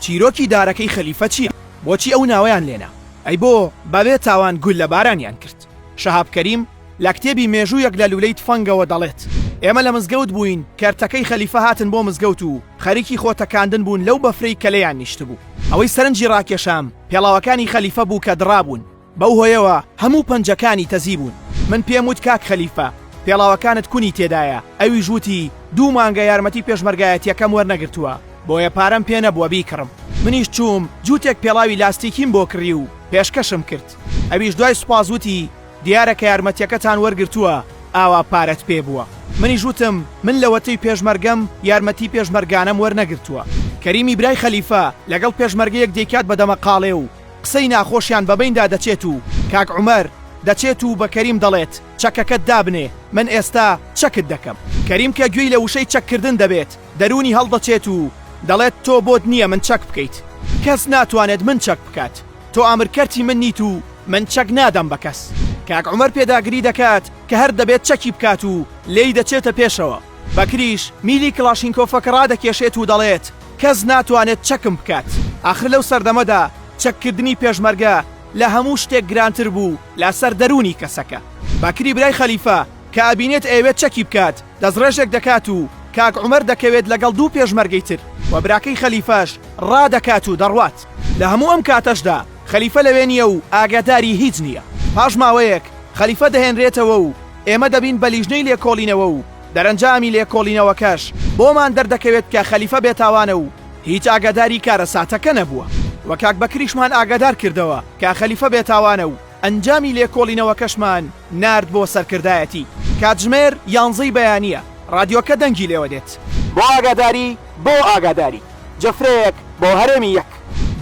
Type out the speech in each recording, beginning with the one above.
چیرۆکی دارەکەی خەلیفە چییە؟ بۆچی ئەو ناوەیان لێنا؟ ئەی بۆ بەبێ تاوان گول لە بارانیان کرد. شەهاب کەریم لە کتێبی مێژوویەک لە لولەی تفەنگەوە دەڵێت ئێمە لە مزگەوت بووین کەرتەکەی خەلیفە هاتن بۆ مزگەوت و خەریکی خۆتەکاندن بوون لەو بەفرەی کە لێیان نیشت بوو. ئەوەی سەرنجی ڕاکێشام پێڵاوەکانی خەلیفە بوو کە دڕابوون، بەو هۆیەوە هەموو پەنجەکانی تەزی بوون. من پێم وت کاک خەلیفە پێڵاوەکانت کونی تێدایە، ئەوی ژووتی 2 مانگە یارمەتی پێشمەرگایەتیەکەم وەرنەگرتووە بۆیە پارەم پێ نەبووە بیکڕم. منیش چووم جووتێک پێڵاوی لاستیکیم بۆ کڕی و پێشکەشم کرد. ئەویش دوای سوپاس وتی دیارە کە یارمەتیەکەتان وەرگرتووە ئاوا پارەت پێ بووە. منیش وتم من لەوەتەی پێشمەرگەم یارمەتی پێشمەرگانەم وەرنەگرتووە. کەریمی برای خەلیفە لەگەڵ پێشمەرگەیەک دەیکات بەدەمە قاڵێ و قسەی ناخۆشیان بەبیندا دەچێت و کاک عومەر دەچێت و بە کەریم دەڵێت چەکەکەت دابنێ من ئێستا چەکت دەکەم. کەریم کە گوێی لە وشەی چەککردن دەبێت دەرونی هەڵدەچێت و دەڵێت تۆ بۆت نییە من چەک بکەیت، کەس ناتوانێت من چەک بکات، تۆ ئامرکەرتی من نیت و من چەک نادەم بە کەس. کاک عومەر پێداگری دەکات کە هەر دەبێت چەکی بکات و لێی دەچێتە پێشەوە. بەکریش میلی کلاشینکۆفەکە ڕادەکێشێت و دەڵێت کەس ناتوانێت چەکم بکات. آخر لەو سەردەمەدا چەککردنی پێشمەرگە لە هەموو شتێک گرانتر بوو لە سەر دەرونی کەسەکە. باکری برای خەلیفە کە ئابینێت ئەوێت چەکی بکات دەستڕێژێک دەکات و کاک عومەر دەکەوێت لەگەڵ 2 پێشمەرگەی تر و براکەی خەلیفەش ڕادەکات و دەڕوات. لە هەموو ئەم کاتەشدا خەلیفە لەوێ نییە و ئاگاداری هیچ نییە. پاش ماوەیەک خەلیفە دەهێنرێتەوە و ئێمە دەبین بە لیژنەی لێکۆڵینەوە و دەرەنجامی لێکۆڵینەوەکەش بۆمان دەردەکەوێت کە خەلیفە بێتاوانە و هیچ ئاگاداری کارە ساتەکە نەبووە. و کاک بەکریشمان ئاگادار کردەوە کە خەلیفە بێتاوانە و ئەنجامی لێکۆڵینەوەکەشمان نارد بۆ سەرکردایەتی. کاتژمێر 11 بەیانیە ڕادیۆکە دەنگی لێوە دێت بۆ ئاگاداری بۆ ئاگاداری جفرەیەک بۆ هەرێمی یەک.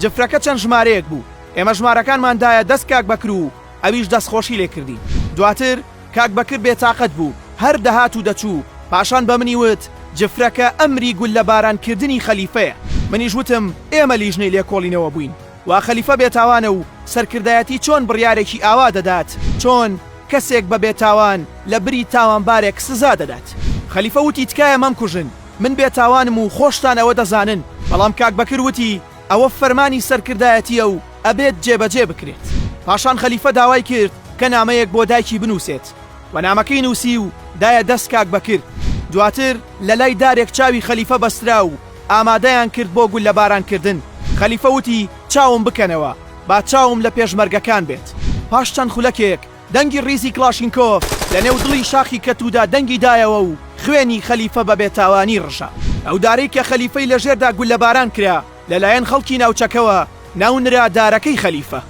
جفرەکە چەند ژمارەیەک بوو، ئێمە ژمارەکانماندایە دەست کاک بەکر و ئەویش دەستخۆشی لێ کردین. دواتر کاک بەکر بێتاقەت بوو هەر دەهات و دەچوو پاشان بە منی وت جفرەکە ئەمری گول لە بارانکردنی خەلیفەیە. منیش وتم ئێمە لیژنەی لێکۆڵینەوە بووین و خەلیفە بێتاوانە و سەرکردایەتی چۆن بڕیارێکی ئاوا دەدات، چۆن کەسێک بە بێتاوان لە بری تاوانبارێک سزا دەدات. خەلیفە وتی تکایە مەم کوژن، من بێتاوانم و خۆشتان ئەوە دەزانن. بەڵام کاک بەکر وتی ئەوە فەرمانی سەرکردایەتیە و ئەبێت جێبەجێ بکرێت. پاشان خەلیفە داوای کرد کە نامەیەک بۆ دایکی بنووسێت و نامەکەی نووسی و دایە دەست کاک بەکر. دواتر لە لای دارێک چاوی خەلیفە بەسترا و ئامادەیان کرد بۆ گول لە بارانکردن. خەلیفە وتی چاوم بکەنەوە با چاوم لە پێشمەرگەکان بێت. پاش چەند خولەکێک دەنگی ڕیزی کلاشینکۆف لە نێو دڵی شاخی کەتودا دەنگی دایەوە و خوێنی خەلیفە بە بێتاوانی ڕژە. ئەو دارەی کە خەلیفەی لە ژێردا گول لە باران کرا لەلایەن خەڵکی ناوچەکەوە ناونرا دارەکەی خەلیفە.